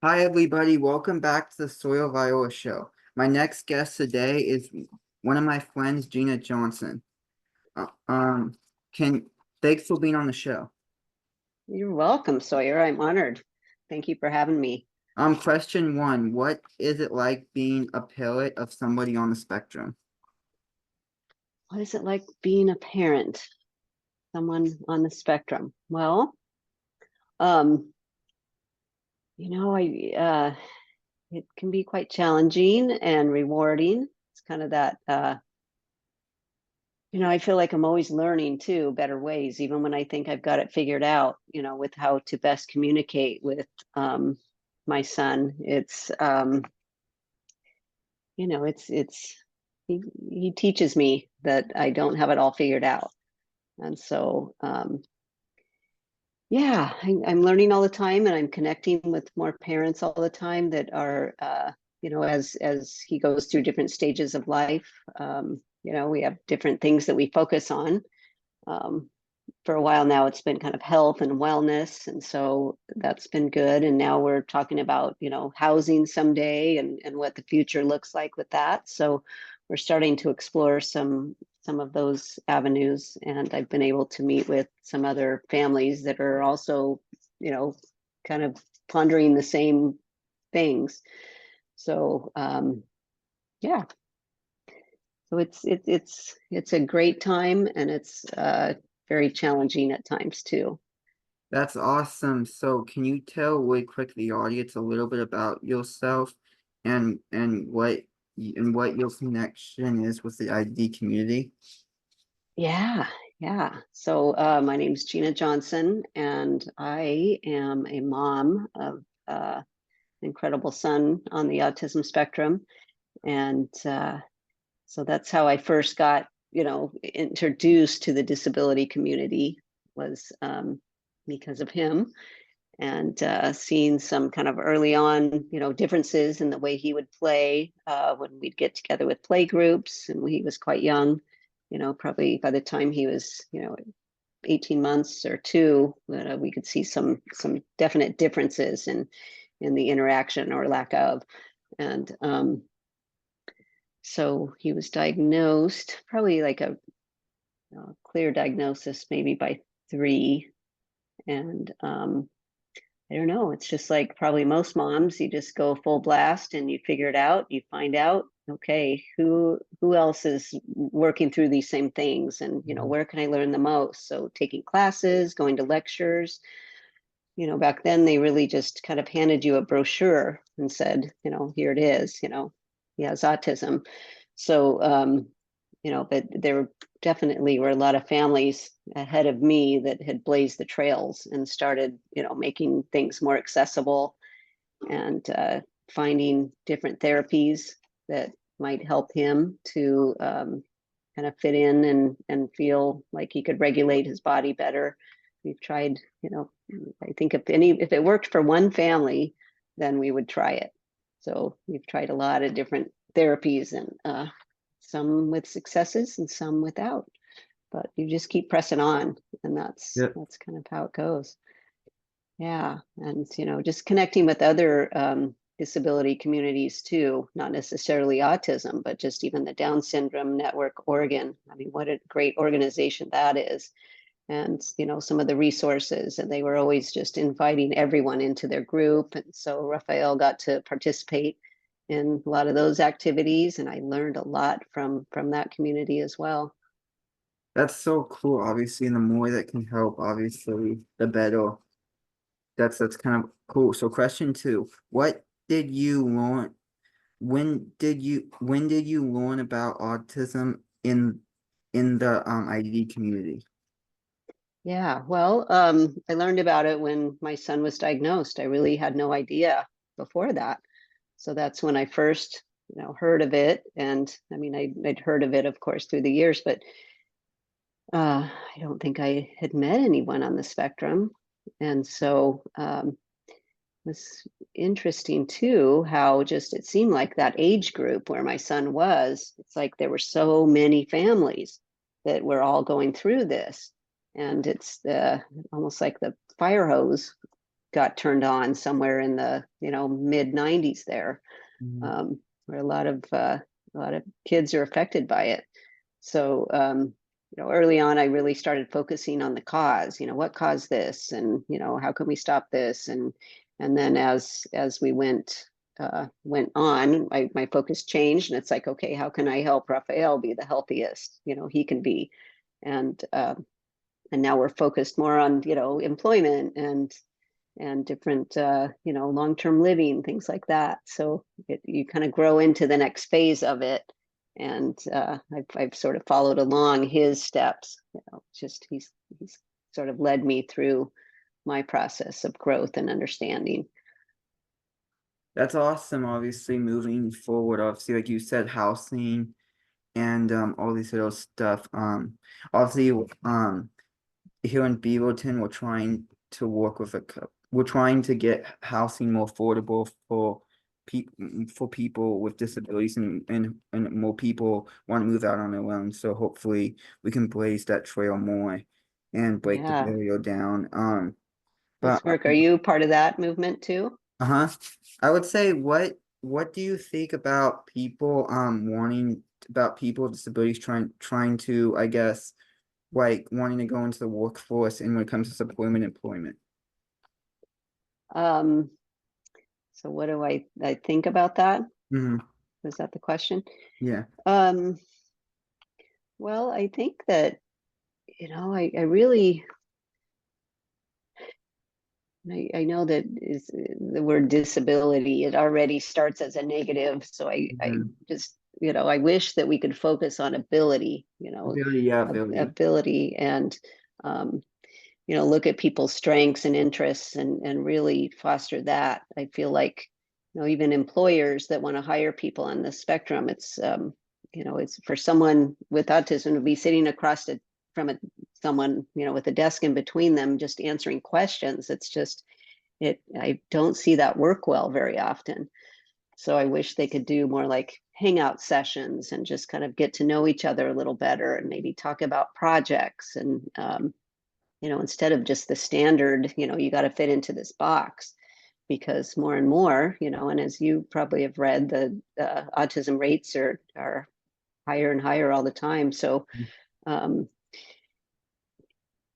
Hi, everybody. Welcome back to the Soil Viola Show. My next guest today is one of my friends, Jeanna Johnson. Uh, um, can Thanks for being on the show. You're welcome, Sawyer. I'm honored. Thank you for having me. Question one: what is it like being a parent of somebody on the spectrum? What is it like being a parent, someone on the spectrum? Well, um, it can be quite challenging and rewarding. It's kind of that, I feel like I'm always learning too, better ways, even when I think I've got it figured out, with how to best communicate with my son. It's he teaches me that I don't have it all figured out. And so, yeah, I'm learning all the time, and I'm connecting with more parents all the time that are, as he goes through different stages of life. We have different things that we focus on. Um, for a while now, it's been kind of health and wellness, and so that's been good. And now we're talking about, housing someday and what the future looks like with that. So we're starting to explore some of those avenues, and I've been able to meet with some other families that are also, you know, kind of pondering the same things. So yeah, so it's a great time, and it's very challenging at times too. That's awesome. So, can you tell really quick the audience a little bit about yourself and what your connection is with the ID community? Yeah, yeah. So my name's Jeanna Johnson, and I am a mom of an incredible son on the autism spectrum. And so that's how I first got, introduced to the disability community was because of him, and seeing some kind of early on, differences in the way he would play when we'd get together with play groups, and when he was quite young, probably by the time he was, 18 months or two, we could see some definite differences in the interaction or lack of. And so he was diagnosed, probably like a clear diagnosis, maybe by 3. And I don't know. It's just like probably most moms, you just go full blast and you figure it out. You find out, okay, who else is working through these same things, and where can I learn the most? So taking classes, going to lectures. Back then they really just kind of handed you a brochure and said, here it is. He has autism. So but there definitely were a lot of families ahead of me that had blazed the trails and started, making things more accessible, and finding different therapies that might help him to kind of fit in and feel like he could regulate his body better. We've tried, I think if it worked for one family, then we would try it. So we've tried a lot of different therapies, and some with successes and some without. But you just keep pressing on, and Yeah, that's kind of how it goes. Yeah, and just connecting with other disability communities too, not necessarily autism, but just even the Down Syndrome Network Oregon. I mean, what a great organization that is. And some of the resources, and they were always just inviting everyone into their group. And so Raphael got to participate in a lot of those activities, and I learned a lot from that community as well. that's so cool. Obviously, and the more that can help, obviously, the better. That's kind of cool. So, question two: what did you learn? When did you learn about autism in the ID community? Yeah, well, I learned about it when my son was diagnosed. I really had no idea before that. So that's when I first, heard of it. And I mean, I'd heard of it, of course, through the years, but I don't think I had met anyone on the spectrum. And so it was interesting too, how just it seemed like that age group where my son was, it's like there were so many families that were all going through this. And it's almost like the fire hose got turned on somewhere in the, mid 90s there, Mhm. where a lot of kids are affected by it. So, early on, I really started focusing on the cause. What caused this, and how can we stop this? And then as we went on, my focus changed, and it's like, okay, how can I help Raphael be the healthiest he can be? And now we're focused more on employment and different long-term living, things like that. So you kind of grow into the next phase of it, and I've sort of followed along his steps. Just he's sort of led me through my process of growth and understanding. That's awesome. Obviously, moving forward, obviously, like you said, housing and all these little stuff. Obviously, here in Beaverton, we're trying to work with we're trying to get housing more affordable for people with disabilities, and more people want to move out on their own. So hopefully we can blaze that trail more and break the Yeah, barrier down. But that's work. Are you part of that movement too? uh-huh. I would say what do you think about people wanting about people with disabilities trying to, I guess, like wanting to go into the workforce and when it comes to employment? Um, so what do I think about that? Hmm. Was that the question? Yeah. Um, well, I think that, I really, I know that is the word disability, it already starts as a negative. So I Hmm. just, I wish that we could focus on ability, Ability, yeah, ability. ability, and, um, look at people's strengths and interests, and really foster that. I feel like, even employers that want to hire people on the spectrum, it's for someone with autism to be sitting across from someone, with a desk in between them, just answering questions. It's just, I don't see that work well very often. So I wish they could do more like hangout sessions and just kind of get to know each other a little better, and maybe talk about projects, and instead of just the standard, you got to fit into this box. Because more and more, and as you probably have read, the autism rates are higher and higher all the time. So, um,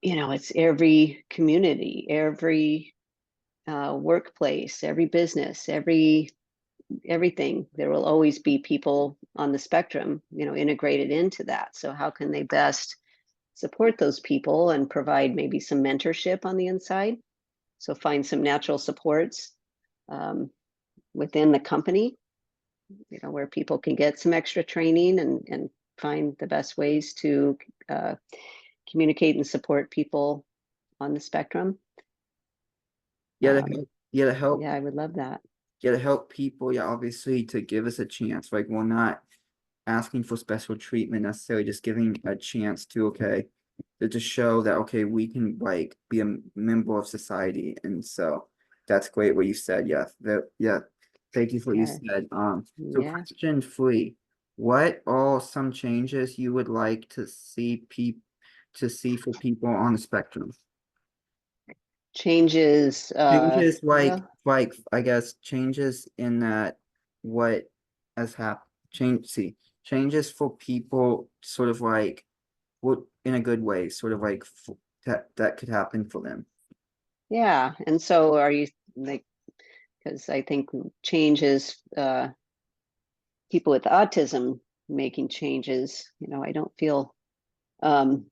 it's every community, every workplace, every business, everything. There will always be people on the spectrum, integrated into that. So how can they best support those people and provide maybe some mentorship on the inside? So find some natural supports um, within the company, where people can get some extra training, and find the best ways to uh, communicate and support people on the spectrum. Yeah, Um, yeah, to help, yeah, I would love that. yeah, to help people, yeah, obviously to give us a chance. Like we're not asking for special treatment necessarily, just giving a chance to, okay, to show that, okay, we can like be a member of society. And so that's great what you said. Yeah, yeah. Thank you for what you Yeah, said. So yeah. question three, what are some changes you would like to see for people on the spectrum? Changes. Changes Well, like I guess changes in that what has happened changes for people sort of like what in a good way sort of like that could happen for them. yeah. And so, are you like? Because I think changes. People with autism making changes. I don't feel. Um,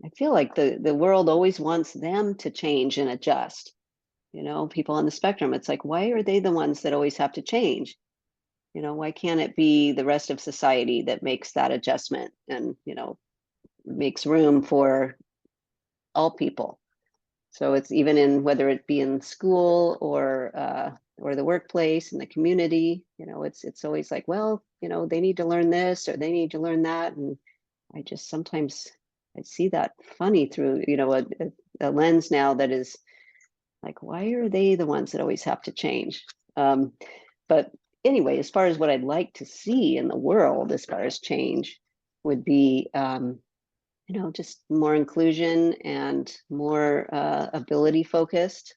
I feel like the world always wants them to change and adjust. People on the spectrum, it's like, why are they the ones that always have to change? Why can't it be the rest of society that makes that adjustment, and makes room for all people? So it's even in, whether it be in school or the workplace, in the community, it's always like, well, they need to learn this or they need to learn that. And I just sometimes I see that funny through, a lens now that is like, why are they the ones that always have to change? But anyway, as far as what I'd like to see in the world, as far as change, would be, just more inclusion and more ability focused.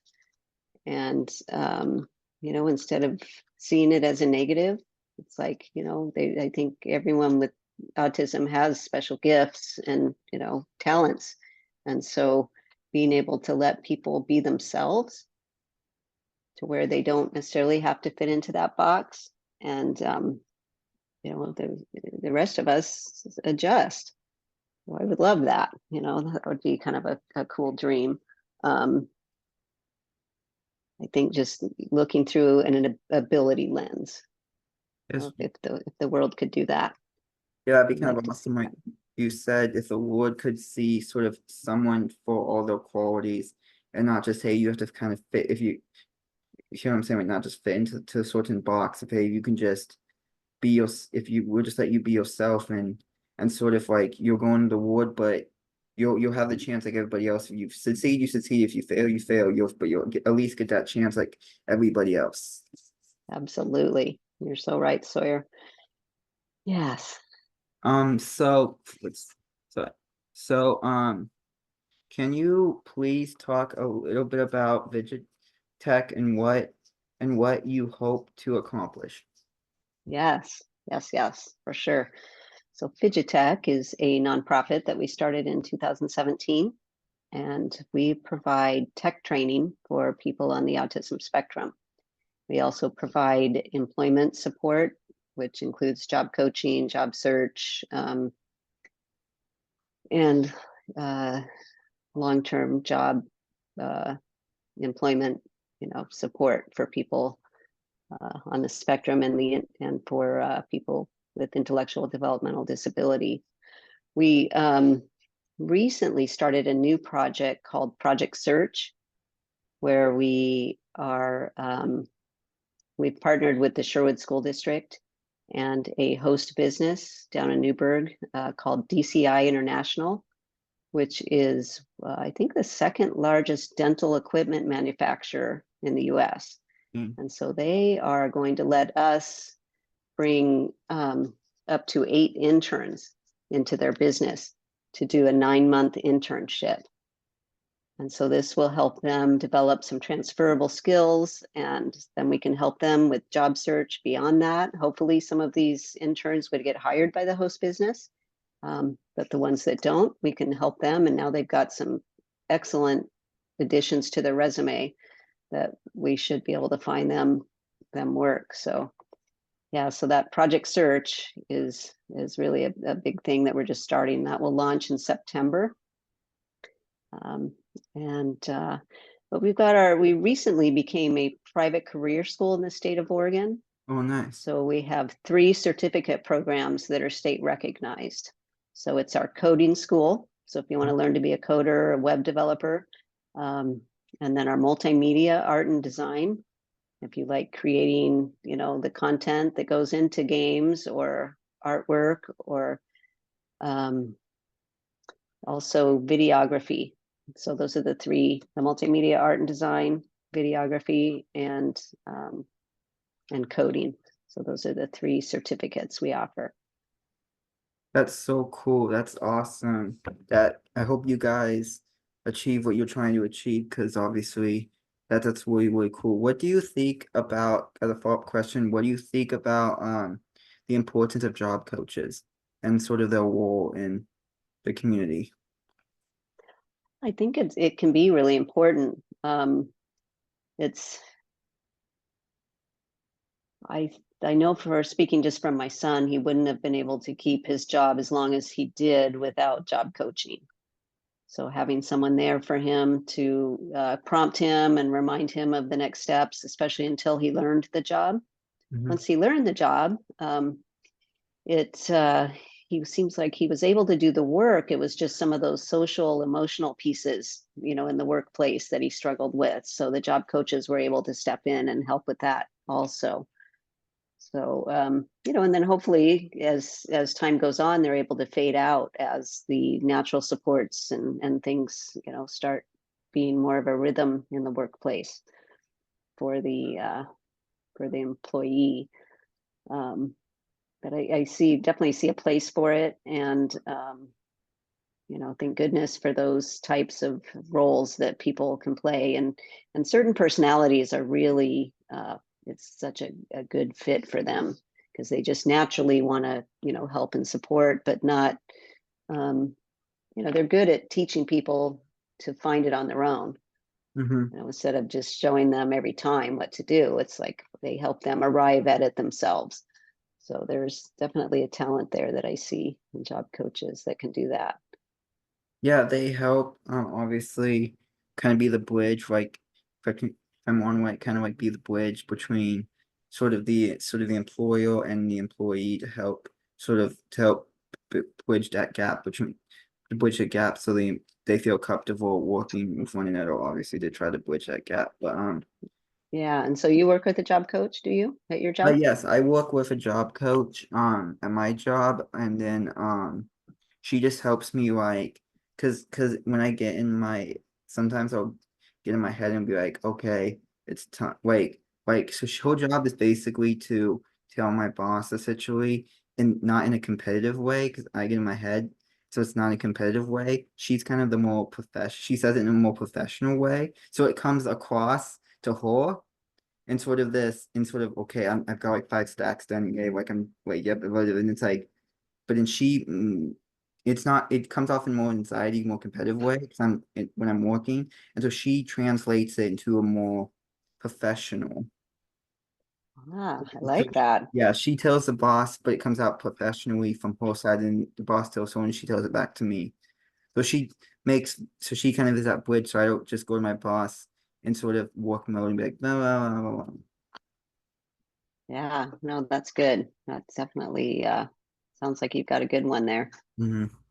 And, instead of seeing it as a negative, it's like, I think everyone with autism has special gifts and, talents. And so being able to let people be themselves to where they don't necessarily have to fit into that box. And, the rest of us adjust. Well, I would love that. That would be kind of a cool dream. Um, I think just looking through an ability lens, Yes. if the world could do that, Yeah, that'd be I'd kind like of to see awesome. Like that. you said, if the Lord could see sort of someone for all their qualities and not just, hey, you have to kind of fit if you hear what I'm saying, like not just fit into to a certain box. If hey, you can just be your if you will just let you be yourself and sort of like you're going to the Lord, but you'll have the chance like everybody else. If you succeed, you succeed. If you fail, you fail. You'll at least get that chance like everybody else. Absolutely. You're so right, Sawyer. Yes. So let's so can you please talk a little bit about Fidgetech and what you hope to accomplish? Yes. Yes. Yes. For sure. So Fidgetech is a nonprofit that we started in 2017, and we provide tech training for people on the autism spectrum. We also provide employment support, which includes job coaching, job search, and uh, long-term job uh, employment, support for people on the spectrum and for people with intellectual developmental disability. We recently started a new project called Project Search, where we've partnered with the Sherwood School District and a host business down in Newburgh called DCI International, which is, I think, the second largest dental equipment manufacturer in the US. Mm. And so they are going to let us bring up to 8 interns into their business to do a 9-month internship. And so this will help them develop some transferable skills, and then we can help them with job search beyond that. Hopefully, some of these interns would get hired by the host business, but the ones that don't, we can help them. And now they've got some excellent additions to their resume that we should be able to find them work. So yeah, so that project search is really a big thing that we're just starting. That will launch in September. Um, and but we recently became a private career school in the state of Oregon. Oh, nice. So we have 3 certificate programs that are state recognized. So it's our coding school. So if you want to learn to be a coder or a web developer, and then our multimedia art and design. If you like creating, the content that goes into games or artwork, or um, also videography. So those are the 3: the multimedia art and design, videography, and coding. So those are the 3 certificates we offer. That's so cool. That's awesome. That I hope you guys achieve what you're trying to achieve because obviously that's really, really cool. What do you think about, as a follow-up question, what do you think about the importance of job coaches and sort of their role in the community? I think it can be really important. It's I I know, for speaking just from my son, he wouldn't have been able to keep his job as long as he did without job coaching. So having someone there for him to prompt him and remind him of the next steps, especially until he learned the job. Mhm. Once he learned the job, it he seems like he was able to do the work. It was just some of those social, emotional pieces, in the workplace that he struggled with. So the job coaches were able to step in and help with that also. So, and then hopefully as time goes on, they're able to fade out as the natural supports and things, start being more of a rhythm in the workplace for the employee. But I definitely see a place for it. And thank goodness for those types of roles that people can play, and certain personalities are really it's such a good fit for them because they just naturally want to help and support, but not um, they're good at teaching people to find it on their own. Hmm. Instead of just showing them every time what to do, it's like they help them arrive at it themselves. So there's definitely a talent there that I see in job coaches that can do that. Yeah, they help obviously kind of be the bridge, like if I'm on like kind of like be the bridge between sort of the employer and the employee to help bridge that gap between to bridge the gap so they feel comfortable working with one another, obviously to try to bridge that gap. Yeah. And so you work with a job coach, do you, at your But job? yes, I work with a job coach at my job, and then she just helps me like because when I get in my sometimes I'll get in my head and be like, okay, it's time like so her job is basically to tell my boss essentially, and not in a competitive way because I get in my head, so it's not a competitive way. She's kind of the more professional, she says it in a more professional way, so it comes across to her and sort of this and sort of okay, I've got like 5 stacks done. Yeah, like I'm wait, yep, and it's like, but then it's not. It comes off in more anxiety, more competitive way because when I'm working, and so she translates it into a more professional. Ah, I So like that. yeah, she tells the boss, but it comes out professionally from her side, and the boss tells her, and she tells it back to me. So she kind of is that bridge, so I don't just go to my boss and sort of work mode and be like, blah, blah, blah, blah, blah. Yeah, no, that's good. That's definitely sounds like you've got a good one there. Mhm.